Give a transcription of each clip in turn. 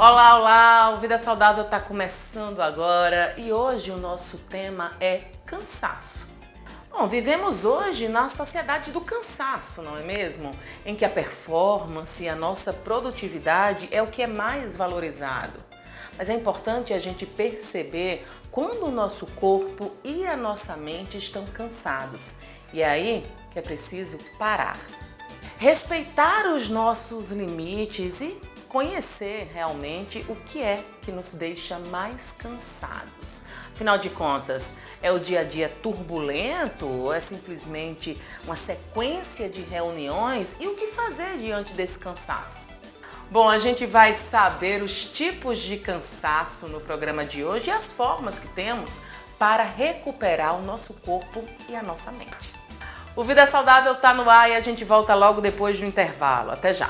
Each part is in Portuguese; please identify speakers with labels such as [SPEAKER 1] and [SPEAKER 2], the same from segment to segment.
[SPEAKER 1] Olá, olá! O Vida Saudável está começando agora e hoje o nosso tema é cansaço. Bom, vivemos hoje na sociedade do cansaço, não é mesmo? Em que a performance e a nossa produtividade é o que é mais valorizado. Mas é importante a gente perceber quando o nosso corpo e a nossa mente estão cansados. E é aí que é preciso parar. Respeitar os nossos limites e conhecer realmente o que é que nos deixa mais cansados. Afinal de contas, é o dia a dia turbulento ou é simplesmente uma sequência de reuniões? E o que fazer diante desse cansaço? Bom, a gente vai saber os tipos de cansaço no programa de hoje e as formas que temos para recuperar o nosso corpo e a nossa mente. O Vida Saudável está no ar e a gente volta logo depois do intervalo. Até já!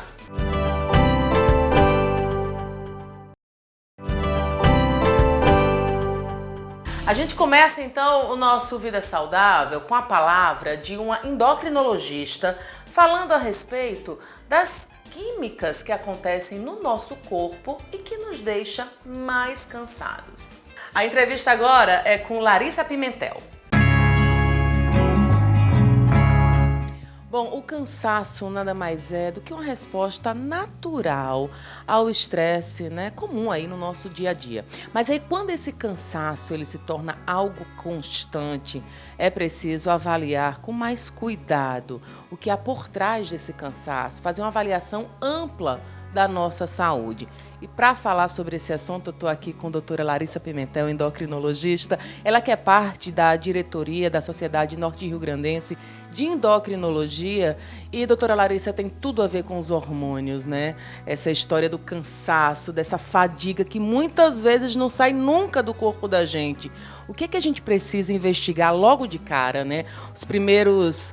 [SPEAKER 1] A gente começa então o nosso Vida Saudável com a palavra de uma endocrinologista falando a respeito das químicas que acontecem no nosso corpo e que nos deixa mais cansados. A entrevista agora é com Larissa Pimentel. Bom, o cansaço nada mais é do que uma resposta natural ao estresse, né, comum aí no nosso dia a dia. Mas aí quando esse cansaço ele se torna algo constante, é preciso avaliar com mais cuidado o que há por trás desse cansaço, fazer uma avaliação ampla da nossa saúde. E para falar sobre esse assunto, eu estou aqui com a doutora Larissa Pimentel, endocrinologista. Ela que é parte da diretoria da Sociedade Norte-Rio-Grandense de Endocrinologia. E, doutora Larissa, tem tudo a ver com os hormônios, né? Essa história do cansaço, dessa fadiga que muitas vezes não sai nunca do corpo da gente. O que é que a gente precisa investigar logo de cara, né? Os primeiros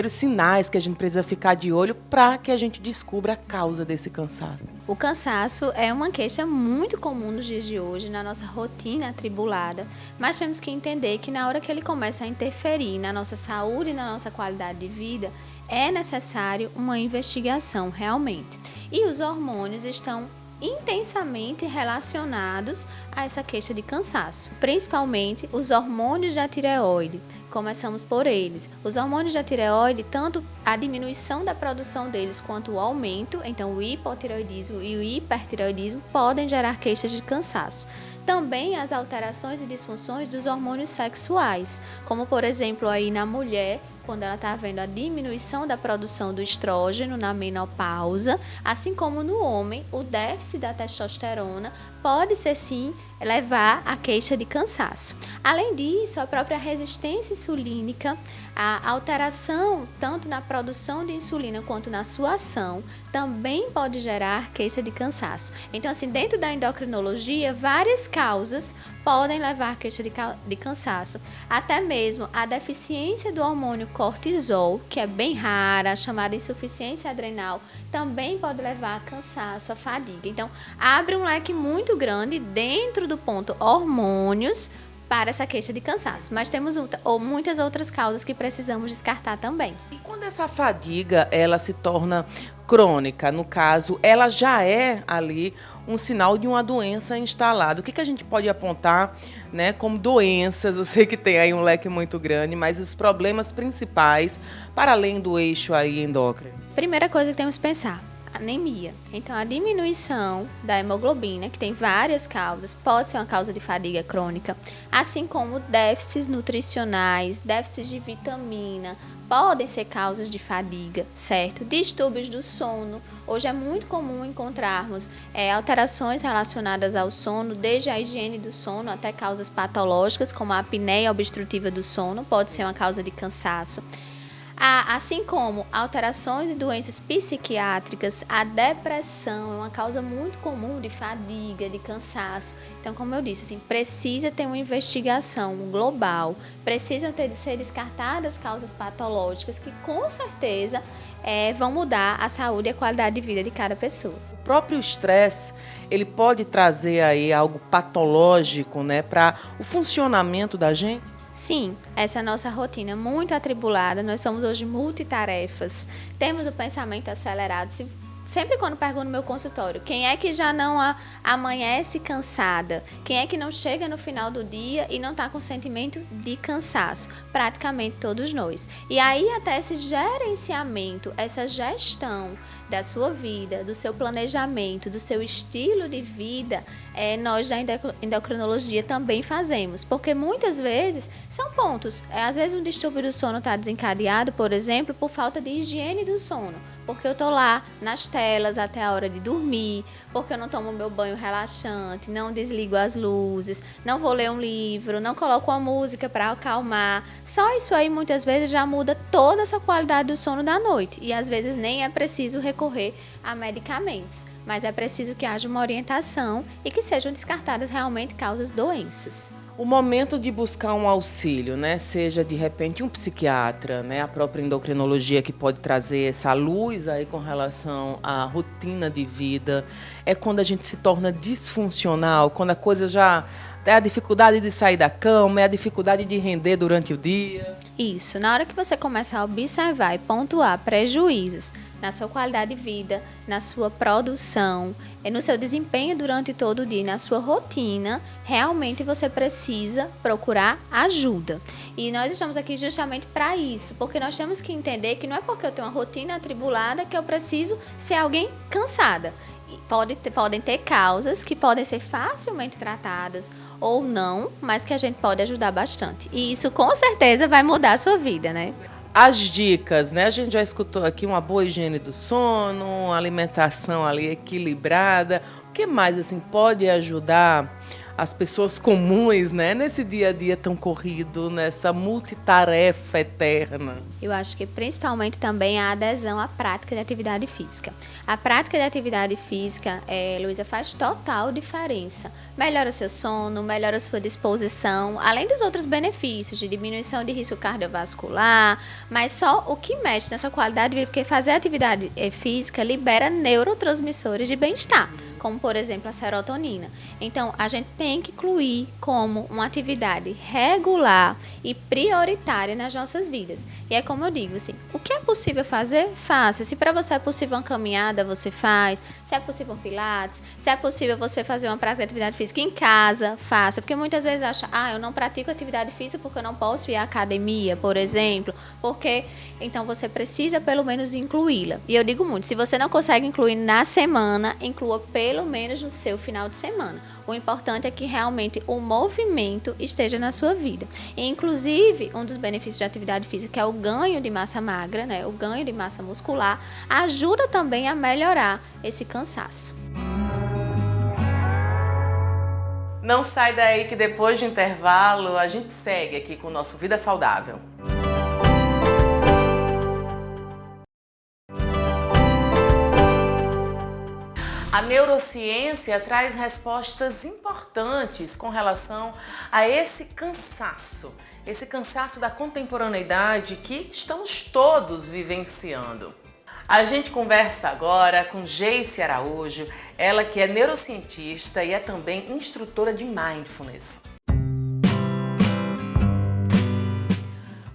[SPEAKER 1] sinais que a gente precisa ficar de olho para que a gente descubra a causa desse cansaço.
[SPEAKER 2] O cansaço é uma queixa muito comum nos dias de hoje, na nossa rotina atribulada, mas temos que entender que na hora que ele começa a interferir na nossa saúde e na nossa qualidade de vida, é necessário uma investigação realmente. E os hormônios estão intensamente relacionados a essa queixa de cansaço, principalmente os hormônios da tireoide. Começamos por eles. Os hormônios da tireoide, tanto a diminuição da produção deles quanto o aumento, então o hipotireoidismo e o hipertireoidismo podem gerar queixas de cansaço. Também as alterações e disfunções dos hormônios sexuais, como por exemplo aí na mulher, quando ela está vendo a diminuição da produção do estrógeno na menopausa, assim como no homem, o déficit da testosterona pode ser sim levar à queixa de cansaço. Além disso, a própria resistência insulínica, a alteração tanto na produção de insulina quanto na sua ação, também pode gerar queixa de cansaço. Então, assim, dentro da endocrinologia, várias causas podem levar à queixa de cansaço. Até mesmo a deficiência do hormônio cortisol, que é bem rara, chamada insuficiência adrenal, também pode levar a cansaço, a fadiga. Então, abre um leque muito grande dentro do ponto hormônios para essa queixa de cansaço. Mas temos muitas outras causas que precisamos descartar também.
[SPEAKER 1] E quando essa fadiga ela se torna crônica, no caso, ela já é ali um sinal de uma doença instalada. O que a gente pode apontar, né, como doenças? Eu sei que tem aí um leque muito grande, mas os problemas principais, para além do eixo aí endócrino.
[SPEAKER 2] Primeira coisa que temos que pensar, anemia. Então, a diminuição da hemoglobina, que tem várias causas, pode ser uma causa de fadiga crônica, assim como déficits nutricionais, déficits de vitamina, podem ser causas de fadiga, certo? Distúrbios do sono. Hoje é muito comum encontrarmos alterações relacionadas ao sono, desde a higiene do sono até causas patológicas, como a apneia obstrutiva do sono, pode ser uma causa de cansaço. Assim como alterações e doenças psiquiátricas, a depressão é uma causa muito comum de fadiga, de cansaço. Então, como eu disse, assim, precisa ter uma investigação global, precisam ser descartadas causas patológicas que, com certeza, vão mudar a saúde e a qualidade de vida de cada pessoa.
[SPEAKER 1] O próprio estresse, ele pode trazer aí algo patológico, né, para o funcionamento da gente?
[SPEAKER 2] Sim, essa é a nossa rotina muito atribulada, nós somos hoje multitarefas, temos o pensamento acelerado. Sempre quando pergunto no meu consultório, quem é que já não amanhece cansada? Quem é que não chega no final do dia e não está com sentimento de cansaço? Praticamente todos nós. E aí até esse gerenciamento, essa gestão da sua vida, do seu planejamento, do seu estilo de vida, nós da endocrinologia também fazemos. Porque muitas vezes são pontos. Às vezes um distúrbio do sono está desencadeado, por exemplo, por falta de higiene do sono. Porque eu tô lá nas telas até a hora de dormir, porque eu não tomo meu banho relaxante, não desligo as luzes, não vou ler um livro, não coloco uma música para acalmar. Só isso aí muitas vezes já muda toda essa qualidade do sono da noite. E às vezes nem é preciso recorrer a medicamentos, mas é preciso que haja uma orientação e que sejam descartadas realmente causas doenças.
[SPEAKER 1] O momento de buscar um auxílio, né, seja de repente um psiquiatra, né, a própria endocrinologia que pode trazer essa luz aí com relação à rotina de vida, é quando a gente se torna disfuncional, quando a coisa já é a dificuldade de sair da cama, é a dificuldade de render durante o dia.
[SPEAKER 2] Isso, na hora que você começa a observar e pontuar prejuízos na sua qualidade de vida, na sua produção, no seu desempenho durante todo o dia, na sua rotina, realmente você precisa procurar ajuda. E nós estamos aqui justamente para isso, porque nós temos que entender que não é porque eu tenho uma rotina atribulada que eu preciso ser alguém cansada. Podem ter causas que podem ser facilmente tratadas ou não, mas que a gente pode ajudar bastante. E isso com certeza vai mudar a sua vida, né?
[SPEAKER 1] As dicas, né? A gente já escutou aqui uma boa higiene do sono, uma alimentação ali equilibrada. O que mais assim pode ajudar as pessoas comuns, né, nesse dia a dia tão corrido, nessa multitarefa eterna?
[SPEAKER 2] Eu acho que principalmente também a adesão à prática de atividade física. A prática de atividade física, Luísa, faz total diferença. Melhora seu sono, melhora sua disposição, além dos outros benefícios de diminuição de risco cardiovascular, mas só o que mexe nessa qualidade de vida, porque fazer atividade física libera neurotransmissores de bem-estar, como, por exemplo, a serotonina. Então, a gente tem que incluir como uma atividade regular e prioritária nas nossas vidas. E é como eu digo, assim, o que é possível fazer, faça. Se para você é possível uma caminhada, você faz. Se é possível um pilates, se é possível você fazer uma prática de atividade física em casa, faça. Porque muitas vezes acha, eu não pratico atividade física porque eu não posso ir à academia, por exemplo. Porque, então, você precisa pelo menos incluí-la. E eu digo muito, se você não consegue incluir na semana, inclua pelo menos no seu final de semana. O importante é que realmente o movimento esteja na sua vida. E, inclusive, um dos benefícios de atividade física, que é o ganho de massa magra, né, o ganho de massa muscular, ajuda também a melhorar esse cansaço.
[SPEAKER 1] Não sai daí que depois de intervalo a gente segue aqui com o nosso Vida Saudável. A neurociência traz respostas importantes com relação a esse cansaço da contemporaneidade que estamos todos vivenciando. A gente conversa agora com Geice Araújo, ela que é neurocientista e é também instrutora de Mindfulness.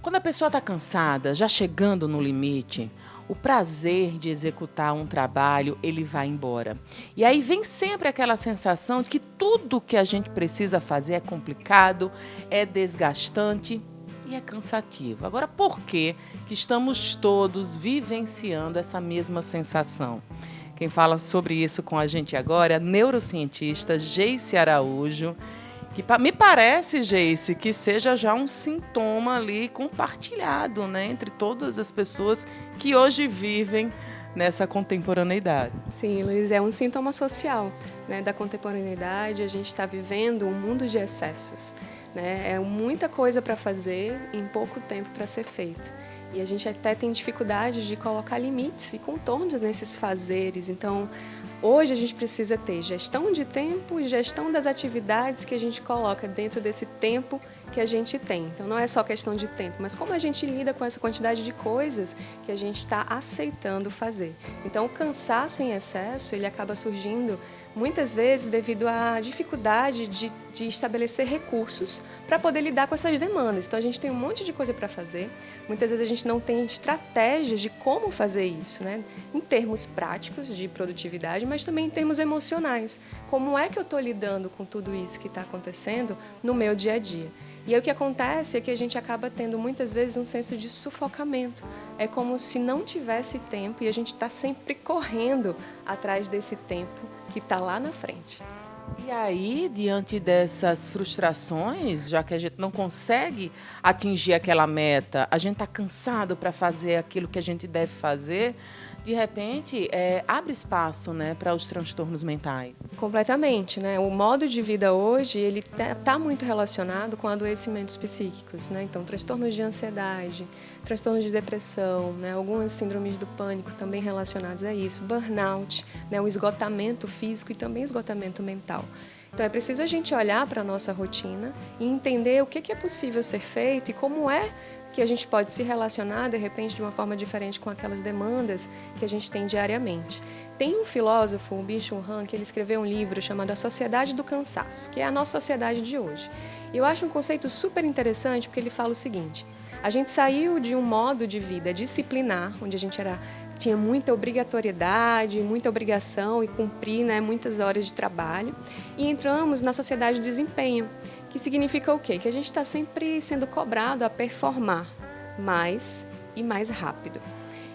[SPEAKER 1] Quando a pessoa está cansada, já chegando no limite, o prazer de executar um trabalho, ele vai embora. E aí vem sempre aquela sensação de que tudo que a gente precisa fazer é complicado, é desgastante e é cansativo. Agora, por que estamos todos vivenciando essa mesma sensação? Quem fala sobre isso com a gente agora é a neurocientista Geice Araújo, que me parece, Geice, que seja já um sintoma ali compartilhado, né, entre todas as pessoas que hoje vivem nessa contemporaneidade.
[SPEAKER 3] Sim, Luiz, é um sintoma social, né, da contemporaneidade. A gente está vivendo um mundo de excessos, né? É muita coisa para fazer em pouco tempo para ser feito. E a gente até tem dificuldade de colocar limites e contornos nesses fazeres. Então, hoje a gente precisa ter gestão de tempo e gestão das atividades que a gente coloca dentro desse tempo que a gente tem. Então, não é só questão de tempo, mas como a gente lida com essa quantidade de coisas que a gente está aceitando fazer. Então, o cansaço em excesso, ele acaba surgindo muitas vezes devido à dificuldade de estabelecer recursos para poder lidar com essas demandas. Então, a gente tem um monte de coisa para fazer, muitas vezes a gente não tem estratégias de como fazer isso, né? Em termos práticos de produtividade, mas também em termos emocionais. Como é que eu estou lidando com tudo isso que está acontecendo no meu dia a dia? E aí o que acontece é que a gente acaba tendo muitas vezes um senso de sufocamento. É como se não tivesse tempo e a gente está sempre correndo atrás desse tempo que está lá na frente.
[SPEAKER 1] E aí, diante dessas frustrações, já que a gente não consegue atingir aquela meta, a gente está cansado para fazer aquilo que a gente deve fazer, de repente, abre espaço, né, para os transtornos mentais.
[SPEAKER 3] Completamente, né? O modo de vida hoje, ele tá muito relacionado com adoecimentos psíquicos, né? Então, transtornos de ansiedade, transtornos de depressão, né? Algumas síndromes do pânico também relacionadas a isso, burnout, né? O esgotamento físico e também esgotamento mental. Então, é preciso a gente olhar para a nossa rotina e entender o que é possível ser feito e como é que a gente pode se relacionar, de repente, de uma forma diferente com aquelas demandas que a gente tem diariamente. Tem um filósofo, o Byung-Chul Han, que ele escreveu um livro chamado A Sociedade do Cansaço, que é a nossa sociedade de hoje. E eu acho um conceito super interessante, porque ele fala o seguinte: a gente saiu de um modo de vida disciplinar, onde a gente tinha muita obrigatoriedade, muita obrigação e cumprir, né, muitas horas de trabalho, e entramos na sociedade do desempenho, que significa o quê? Que a gente está sempre sendo cobrado a performar mais e mais rápido.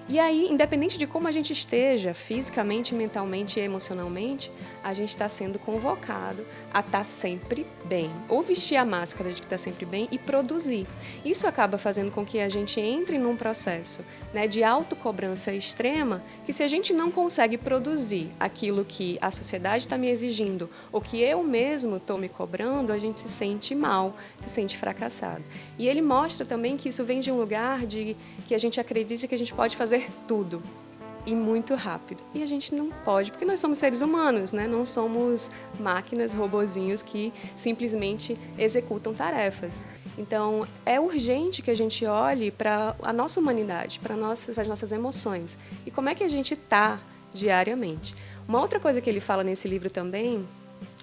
[SPEAKER 3] E aí, independente de como a gente esteja fisicamente, mentalmente e emocionalmente, a gente está sendo convocado a estar sempre bem, ou vestir a máscara de que está sempre bem e produzir. Isso acaba fazendo com que a gente entre num processo, né, de autocobrança extrema, que se a gente não consegue produzir aquilo que a sociedade está me exigindo, ou que eu mesmo estou me cobrando, a gente se sente mal, se sente fracassado. E ele mostra também que isso vem de um lugar de que a gente acredita que a gente pode fazer tudo e muito rápido. E a gente não pode, porque nós somos seres humanos, né? Não somos máquinas, robozinhos que simplesmente executam tarefas. Então, é urgente que a gente olhe para a nossa humanidade, para as nossas emoções e como é que a gente está diariamente. Uma outra coisa que ele fala nesse livro também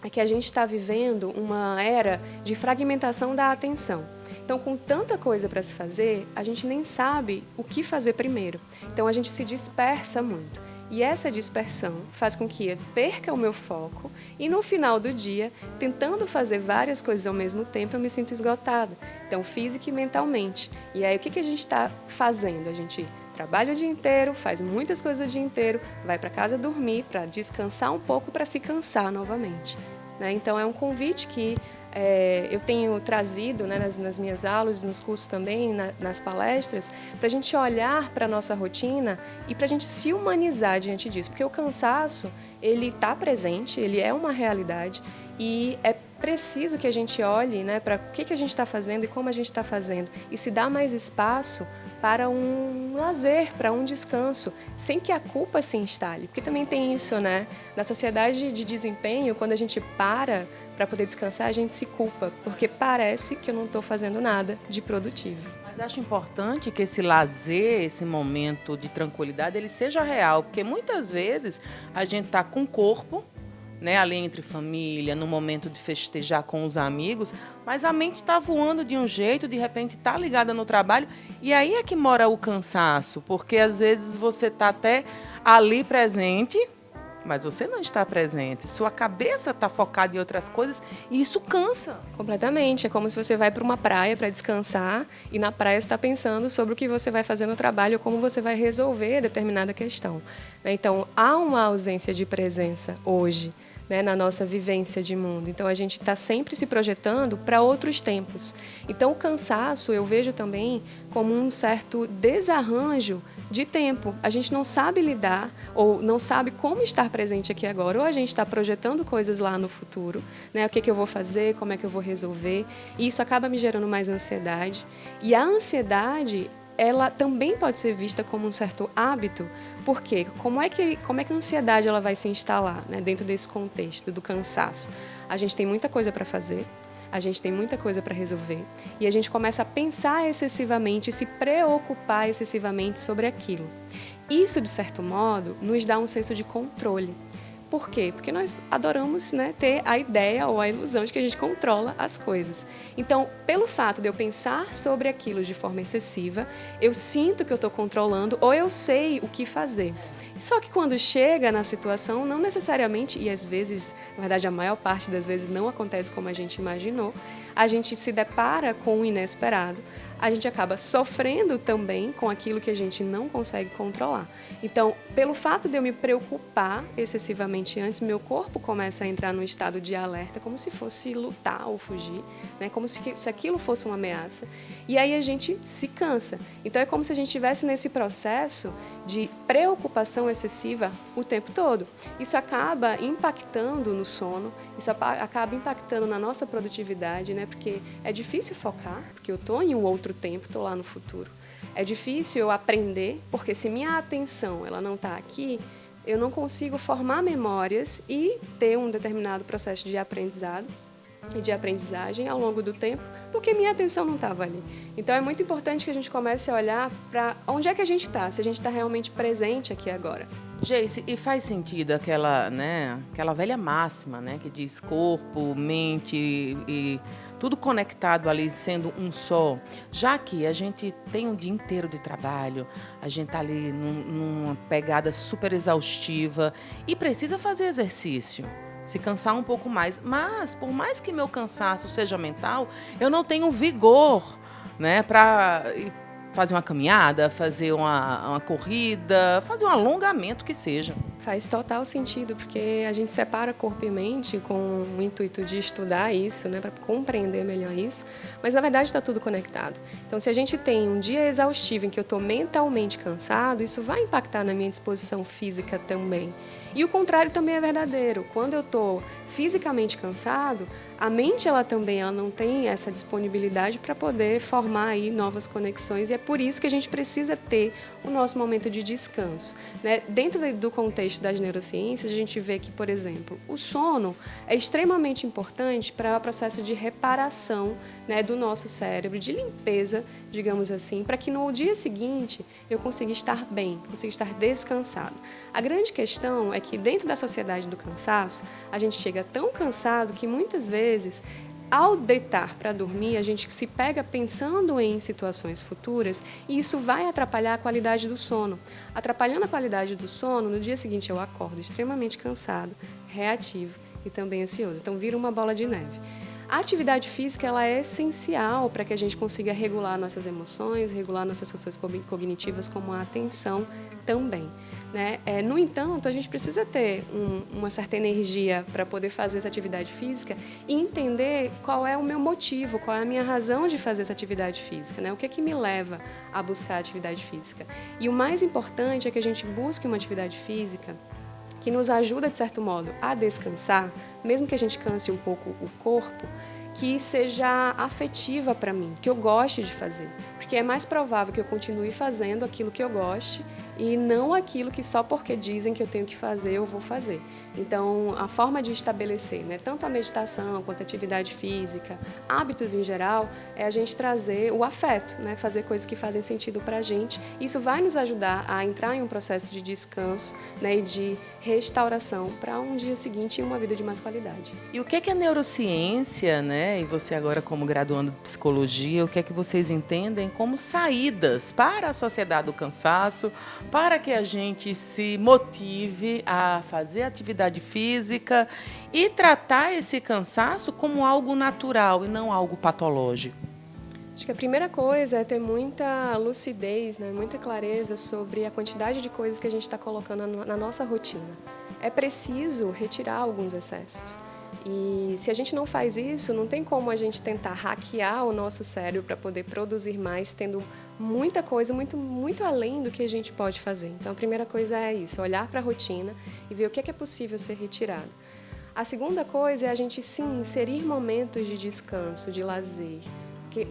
[SPEAKER 3] é que a gente está vivendo uma era de fragmentação da atenção. Então, com tanta coisa para se fazer, a gente nem sabe o que fazer primeiro. Então, a gente se dispersa muito. E essa dispersão faz com que eu perca o meu foco e, no final do dia, tentando fazer várias coisas ao mesmo tempo, eu me sinto esgotada. Então, física e mentalmente. E aí, o que a gente está fazendo? A gente trabalha o dia inteiro, faz muitas coisas o dia inteiro, vai para casa dormir, para descansar um pouco, para se cansar novamente. Né? Então, é um convite que eu tenho trazido, né, nas minhas aulas, nos cursos também, nas palestras, para a gente olhar para a nossa rotina e para a gente se humanizar diante disso. Porque o cansaço, ele está presente, ele é uma realidade e é preciso que a gente olhe, né, para o que a gente está fazendo e como a gente está fazendo e se dá mais espaço para um lazer, para um descanso, sem que a culpa se instale. Porque também tem isso, né? Na sociedade de desempenho, quando a gente para poder descansar, a gente se culpa, porque parece que eu não estou fazendo nada de produtivo.
[SPEAKER 1] Mas acho importante que esse lazer, esse momento de tranquilidade, ele seja real, porque muitas vezes a gente está com o corpo, né, ali entre família, no momento de festejar com os amigos, mas a mente está voando de um jeito, de repente está ligada no trabalho, e aí é que mora o cansaço, porque às vezes você está até ali presente, mas você não está presente, sua cabeça está focada em outras coisas e isso cansa.
[SPEAKER 3] Completamente, é como se você vai para uma praia para descansar e na praia você está pensando sobre o que você vai fazer no trabalho ou como você vai resolver determinada questão. Então, há uma ausência de presença hoje, né, na nossa vivência de mundo. Então, a gente está sempre se projetando para outros tempos. Então, o cansaço eu vejo também como um certo desarranjo de tempo. A gente não sabe lidar ou não sabe como estar presente aqui agora. Ou a gente está projetando coisas lá no futuro, né? O que eu vou fazer, como é que eu vou resolver. E isso acaba me gerando mais ansiedade. E a ansiedade, ela também pode ser vista como um certo hábito. Por quê? Como é que a ansiedade ela vai se instalar, né, dentro desse contexto do cansaço? A gente tem muita coisa para fazer. A gente tem muita coisa para resolver e a gente começa a pensar excessivamente, se preocupar excessivamente sobre aquilo. Isso, de certo modo, nos dá um senso de controle, Por quê? Porque nós adoramos, né, ter a ideia ou a ilusão de que a gente controla as coisas. Então, pelo fato de eu pensar sobre aquilo de forma excessiva, eu sinto que eu estou controlando ou eu sei o que fazer. Só que quando chega na situação, não necessariamente, e às vezes, na verdade a maior parte das vezes não acontece como a gente imaginou, a gente se depara com o inesperado, a gente acaba sofrendo também com aquilo que a gente não consegue controlar. Então, pelo fato de eu me preocupar excessivamente antes, meu corpo começa a entrar num estado de alerta, como se fosse lutar ou fugir, né? Como se aquilo fosse uma ameaça. E aí a gente se cansa. Então, é como se a gente estivesse nesse processo de preocupação excessiva o tempo todo. Isso acaba impactando no sono, isso acaba impactando na nossa produtividade, né? Porque é difícil focar, porque eu estou em um outro tempo, estou lá no futuro. É difícil eu aprender, porque se minha atenção ela não está aqui, eu não consigo formar memórias e ter um determinado processo de aprendizado e de aprendizagem ao longo do tempo, porque minha atenção não estava ali. Então, é muito importante que a gente comece a olhar para onde é que a gente está, se a gente está realmente presente aqui agora.
[SPEAKER 1] Geice, e faz sentido aquela velha máxima, né, que diz corpo, mente e tudo conectado ali, sendo um só, já que a gente tem um dia inteiro de trabalho, a gente está ali numa pegada super exaustiva e precisa fazer exercício, se cansar um pouco mais. Mas, por mais que meu cansaço seja mental, eu não tenho vigor, né, para fazer uma caminhada, fazer uma corrida, fazer um alongamento que seja.
[SPEAKER 3] Faz total sentido, porque a gente separa corpo e mente com o intuito de estudar isso, né, para compreender melhor isso, mas na verdade está tudo conectado. Então, se a gente tem um dia exaustivo em que eu estou mentalmente cansado, isso vai impactar na minha disposição física também. E o contrário também é verdadeiro. Quando eu estou fisicamente cansado, a mente ela não tem essa disponibilidade para poder formar aí novas conexões, e é por isso que a gente precisa ter o nosso momento de descanso, né? Dentro do contexto das neurociências, a gente vê que, por exemplo, o sono é extremamente importante para o processo de reparação, né, do nosso cérebro, de limpeza, digamos assim, para que no dia seguinte eu consiga estar bem, consiga estar descansado. A grande questão é que dentro da sociedade do cansaço, a gente chega tão cansado que muitas vezes, ao deitar para dormir, a gente se pega pensando em situações futuras e isso vai atrapalhar a qualidade do sono. Atrapalhando a qualidade do sono, no dia seguinte eu acordo extremamente cansado, reativo e também ansioso. Então vira uma bola de neve. A atividade física ela é essencial para que a gente consiga regular nossas emoções, regular nossas funções cognitivas, como a atenção também, né? No entanto, a gente precisa ter uma certa energia para poder fazer essa atividade física e entender qual é o meu motivo, qual é a minha razão de fazer essa atividade física, né? O que é que me leva a buscar a atividade física. E o mais importante é que a gente busque uma atividade física que nos ajuda, de certo modo, a descansar, mesmo que a gente canse um pouco o corpo, que seja afetiva para mim, que eu goste de fazer. Porque é mais provável que eu continue fazendo aquilo que eu goste e não aquilo que só porque dizem que eu tenho que fazer, eu vou fazer. Então, a forma de estabelecer, né, tanto a meditação quanto a atividade física, hábitos em geral, é a gente trazer o afeto, né, fazer coisas que fazem sentido para a gente. Isso vai nos ajudar a entrar em um processo de descanso, né, e de restauração para um dia seguinte e uma vida de mais qualidade.
[SPEAKER 1] E o que é que a neurociência, né, e você agora como graduando de psicologia, o que é que vocês entendem como saídas para a sociedade do cansaço, para que a gente se motive a fazer atividade física e tratar esse cansaço como algo natural e não algo patológico?
[SPEAKER 3] Acho que a primeira coisa é ter muita lucidez, né, muita clareza sobre a quantidade de coisas que a gente está colocando na nossa rotina. É preciso retirar alguns excessos. E se a gente não faz isso, não tem como a gente tentar hackear o nosso cérebro para poder produzir mais, tendo muita coisa, muito além do que a gente pode fazer. Então, a primeira coisa é isso, olhar para a rotina e ver o que é possível ser retirado. A segunda coisa é a gente, sim, inserir momentos de descanso, de lazer,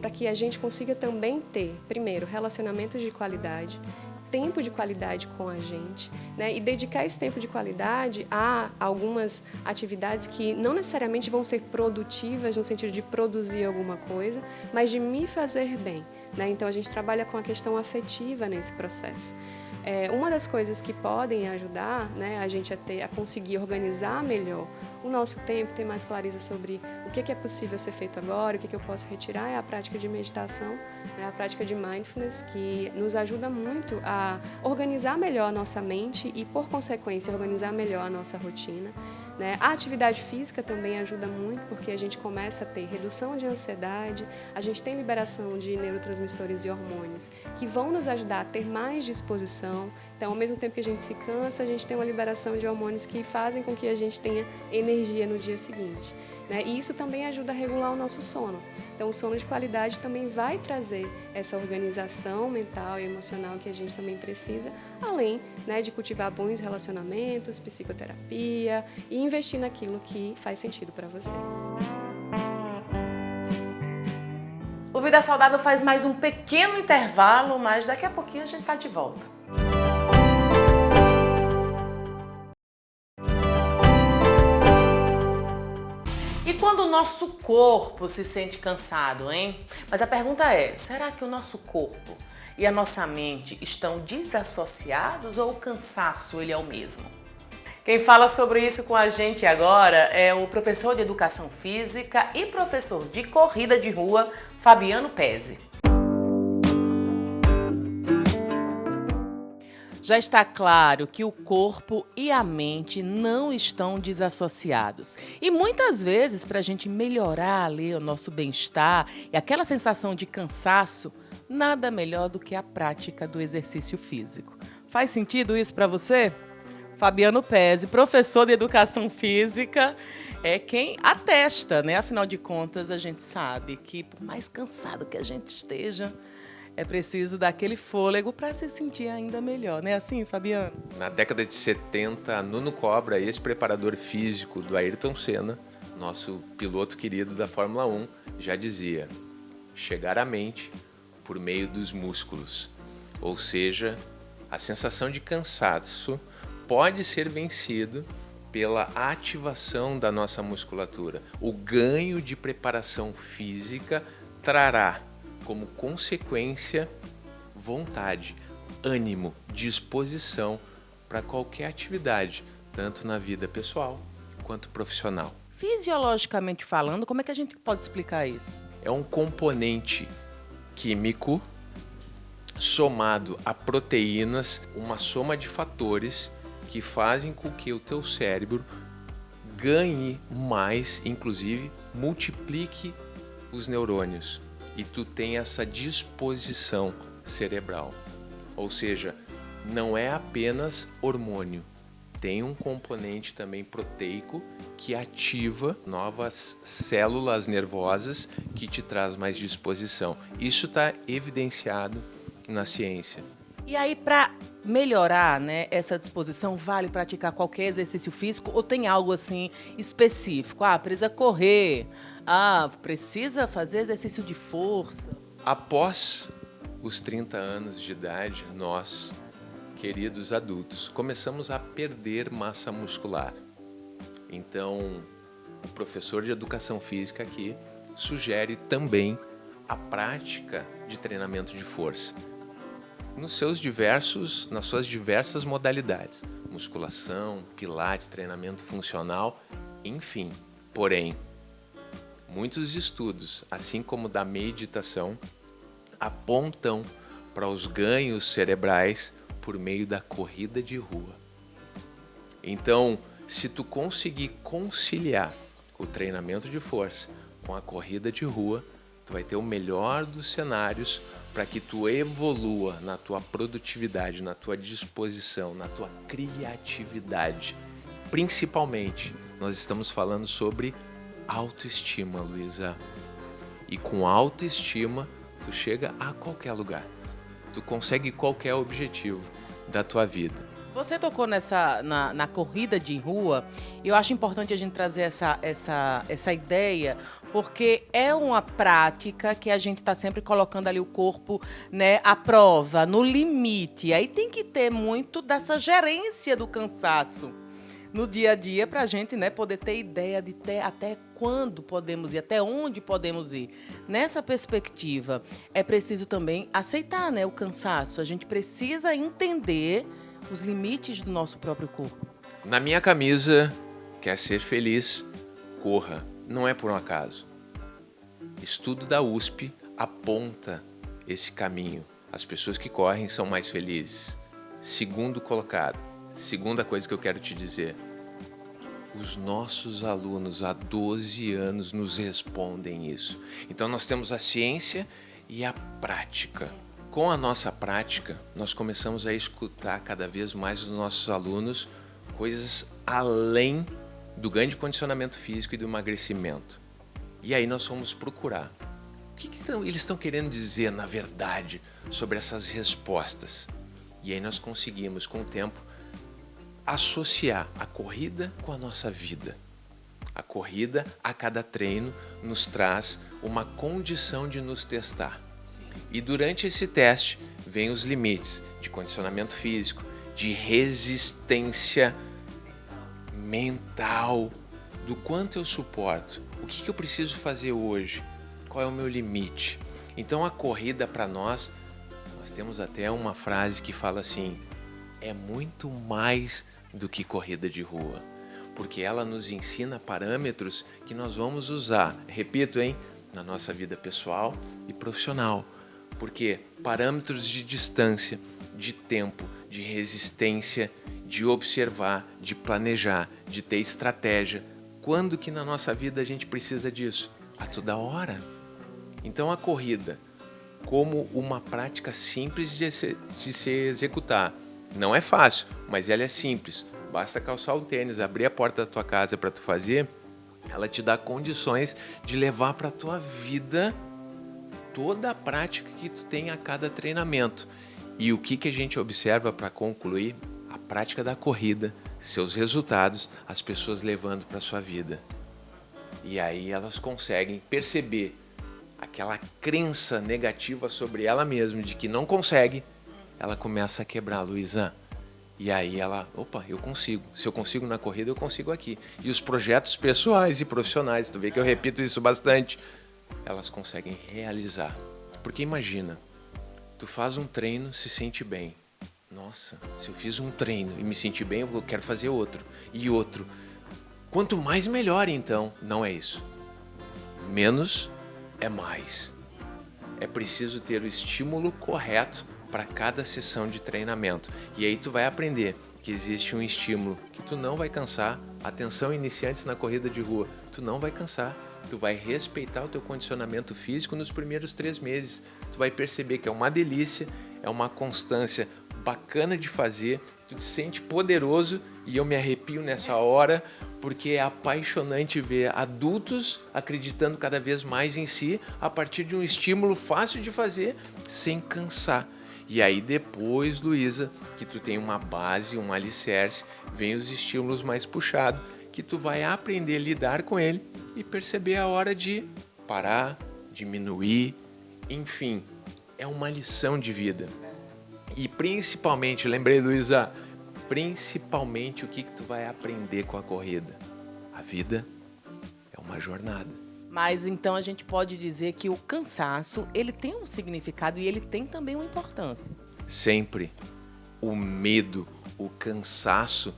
[SPEAKER 3] para que a gente consiga também ter, primeiro, relacionamentos de qualidade, tempo de qualidade com a gente, né? E dedicar esse tempo de qualidade a algumas atividades que não necessariamente vão ser produtivas no sentido de produzir alguma coisa, mas de me fazer bem, né? Então, a gente trabalha com a questão afetiva nesse processo. Uma das coisas que podem ajudar, né, a gente a conseguir organizar melhor o nosso tempo, ter mais clareza sobre o que é possível ser feito agora, o que eu posso retirar, é a prática de meditação, né, a prática de mindfulness, que nos ajuda muito a organizar melhor a nossa mente e, por consequência, organizar melhor a nossa rotina. Né? A atividade física também ajuda muito, porque a gente começa a ter redução de ansiedade, a gente tem liberação de neurotransmissores e hormônios que vão nos ajudar a ter mais disposição. Então, ao mesmo tempo que a gente se cansa, a gente tem uma liberação de hormônios que fazem com que a gente tenha energia no dia seguinte. Né? E isso também ajuda a regular o nosso sono. Então, o sono de qualidade também vai trazer essa organização mental e emocional que a gente também precisa, além, né, de cultivar bons relacionamentos, psicoterapia e investir naquilo que faz sentido para você.
[SPEAKER 1] O Vida Saudável faz mais um pequeno intervalo, mas daqui a pouquinho a gente está de volta. E quando o nosso corpo se sente cansado, hein? Mas a pergunta é, será que o nosso corpo e a nossa mente estão desassociados ou o cansaço ele é o mesmo? Quem fala sobre isso com a gente agora é o professor de Educação Física e professor de Corrida de Rua, Fabiano Pezzi. Já está claro que o corpo e a mente não estão desassociados. E muitas vezes, para a gente melhorar ali o nosso bem-estar e aquela sensação de cansaço, nada melhor do que a prática do exercício físico. Faz sentido isso para você? Fabiano Pezzi, professor de Educação Física, é quem atesta, né? Afinal de contas, a gente sabe que por mais cansado que a gente esteja, é preciso daquele fôlego para se sentir ainda melhor, não é assim, Fabiano?
[SPEAKER 4] Na década de 70, Nuno Cobra, ex-preparador físico do Ayrton Senna, nosso piloto querido da Fórmula 1, já dizia: chegar à mente por meio dos músculos. Ou seja, a sensação de cansaço pode ser vencido pela ativação da nossa musculatura. O ganho de preparação física trará como consequência vontade, ânimo, disposição para qualquer atividade, tanto na vida pessoal quanto profissional.
[SPEAKER 1] Fisiologicamente falando, como é que a gente pode explicar isso?
[SPEAKER 4] É um componente químico somado a proteínas, uma soma de fatores que fazem com que o teu cérebro ganhe mais, inclusive multiplique os neurônios. E tu tem essa disposição cerebral. Ou seja, não é apenas hormônio. Tem um componente também proteico que ativa novas células nervosas que te traz mais disposição. Isso está evidenciado na ciência.
[SPEAKER 1] E aí, para melhorar, né, essa disposição, vale praticar qualquer exercício físico ou tem algo assim específico? Precisa correr, precisa fazer exercício de força.
[SPEAKER 4] Após os 30 anos de idade, nós, queridos adultos, começamos a perder massa muscular. Então, o professor de Educação Física aqui sugere também a prática de treinamento de força. Nas suas diversas modalidades, musculação, pilates, treinamento funcional, enfim. Porém, muitos estudos, assim como da meditação, apontam para os ganhos cerebrais por meio da corrida de rua. Então, se tu conseguir conciliar o treinamento de força com a corrida de rua, tu vai ter o melhor dos cenários para que tu evolua na tua produtividade, na tua disposição, na tua criatividade. Principalmente, nós estamos falando sobre autoestima, Luísa. E com autoestima, tu chega a qualquer lugar. Tu consegue qualquer objetivo da tua vida.
[SPEAKER 1] Você tocou na corrida de rua, e eu acho importante a gente trazer essa ideia, porque é uma prática que a gente está sempre colocando ali o corpo, né, à prova, no limite. Aí tem que ter muito dessa gerência do cansaço, no dia a dia para a gente, né, poder ter ideia de até quando podemos ir, até onde podemos ir. Nessa perspectiva, é preciso também aceitar, né, o cansaço. A gente precisa entender os limites do nosso próprio corpo.
[SPEAKER 4] Na minha camisa, quer ser feliz, corra. Não é por um acaso. Estudo da USP aponta esse caminho. As pessoas que correm são mais felizes. Segundo colocado, segunda coisa que eu quero te dizer. Os nossos alunos há 12 anos nos respondem isso. Então nós temos a ciência e a prática. Com a nossa prática, nós começamos a escutar cada vez mais os nossos alunos coisas além do ganho de condicionamento físico e do emagrecimento. E aí nós vamos procurar. O que eles estão querendo dizer, na verdade, sobre essas respostas? E aí nós conseguimos, com o tempo, associar a corrida com a nossa vida. A corrida, a cada treino, nos traz uma condição de nos testar. E durante esse teste, vem os limites de condicionamento físico, de resistência mental, do quanto eu suporto, o que eu preciso fazer hoje, qual é o meu limite. Então a corrida para nós temos até uma frase que fala assim, é muito mais do que corrida de rua, porque ela nos ensina parâmetros que nós vamos usar, repito, na nossa vida pessoal e profissional, porque parâmetros de distância, de tempo, de resistência, de observar, de planejar, de ter estratégia. Quando que na nossa vida a gente precisa disso? A toda hora. Então a corrida, como uma prática simples de se executar. Não é fácil, mas ela é simples. Basta calçar o tênis, abrir a porta da tua casa para tu fazer, ela te dá condições de levar para a tua vida toda a prática que tu tem a cada treinamento. E o que a gente observa para concluir? A prática da corrida, seus resultados, as pessoas levando para a sua vida. E aí elas conseguem perceber aquela crença negativa sobre ela mesma, de que não consegue, ela começa a quebrar, Luísa. E aí ela, opa, eu consigo. Se eu consigo na corrida, eu consigo aqui. E os projetos pessoais e profissionais, tu vê que eu repito isso bastante, elas conseguem realizar. Porque imagina, tu faz um treino, se sente bem. Nossa, se eu fiz um treino e me senti bem, eu quero fazer outro. E outro. Quanto mais melhor, então. Não é isso. Menos é mais. É preciso ter o estímulo correto para cada sessão de treinamento. E aí tu vai aprender que existe um estímulo que tu não vai cansar. Atenção, iniciantes na corrida de rua, tu não vai cansar. Tu vai respeitar o teu condicionamento físico nos primeiros 3 meses. Tu vai perceber que é uma delícia, é uma constância bacana de fazer, tu te sente poderoso e eu me arrepio nessa hora porque é apaixonante ver adultos acreditando cada vez mais em si a partir de um estímulo fácil de fazer sem cansar. E aí depois, Luísa, que tu tem uma base, um alicerce, vem os estímulos mais puxados que tu vai aprender a lidar com ele e perceber a hora de parar, diminuir, enfim, é uma lição de vida. E principalmente, lembrei, Luísa, principalmente o que tu vai aprender com a corrida? A vida é uma jornada.
[SPEAKER 1] Mas então a gente pode dizer que o cansaço, ele tem um significado e ele tem também uma importância.
[SPEAKER 4] Sempre o medo, o cansaço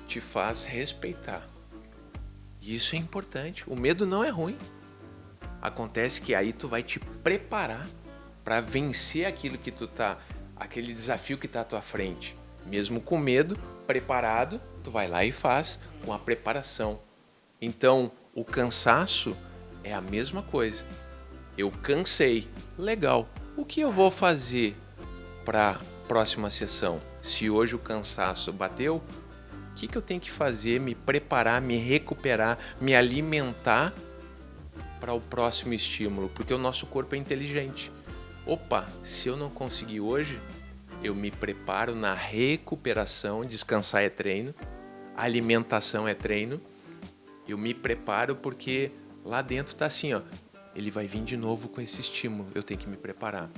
[SPEAKER 4] te faz respeitar. E isso é importante. O medo não é ruim. Acontece que aí tu vai te preparar para vencer aquilo que tu tá, aquele desafio que está à tua frente. Mesmo com medo, preparado, tu vai lá e faz com a preparação. Então, o cansaço é a mesma coisa. Eu cansei, legal. O que eu vou fazer para a próxima sessão? Se hoje o cansaço bateu, o que eu tenho que fazer? Me preparar, me recuperar, me alimentar para o próximo estímulo, porque o nosso corpo é inteligente. Opa, se eu não conseguir hoje, eu me preparo na recuperação, descansar é treino, alimentação é treino, eu me preparo porque lá dentro tá assim, ó, ele vai vir de novo com esse estímulo, eu tenho que me preparar.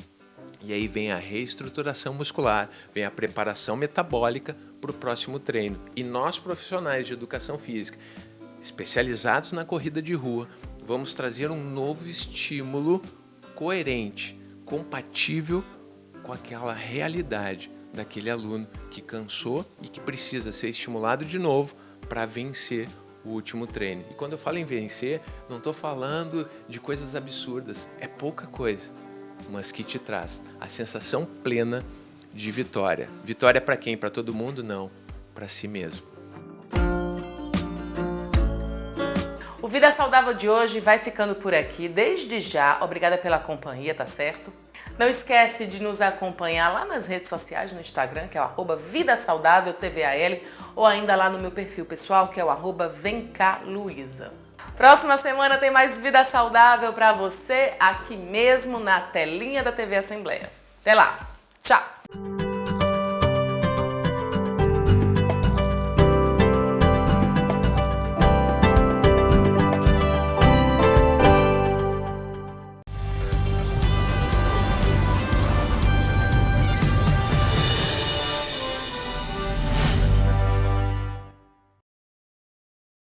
[SPEAKER 4] E aí vem a reestruturação muscular, vem a preparação metabólica para o próximo treino. E nós, profissionais de educação física, especializados na corrida de rua, vamos trazer um novo estímulo coerente, compatível com aquela realidade daquele aluno que cansou e que precisa ser estimulado de novo para vencer o último treino. E quando eu falo em vencer, não estou falando de coisas absurdas, é pouca coisa, mas que te traz a sensação plena de vitória. Vitória para quem? Para todo mundo? Não, para si mesmo.
[SPEAKER 1] O Vida Saudável de hoje vai ficando por aqui. Desde já, obrigada pela companhia, tá certo? Não esquece de nos acompanhar lá nas redes sociais, no Instagram, que é o @VidaSaudávelTVAL, ou ainda lá no meu perfil pessoal, que é o @VemCaLuísa. Próxima semana tem mais Vida Saudável para você, aqui mesmo na telinha da TV Assembleia. Até lá, tchau!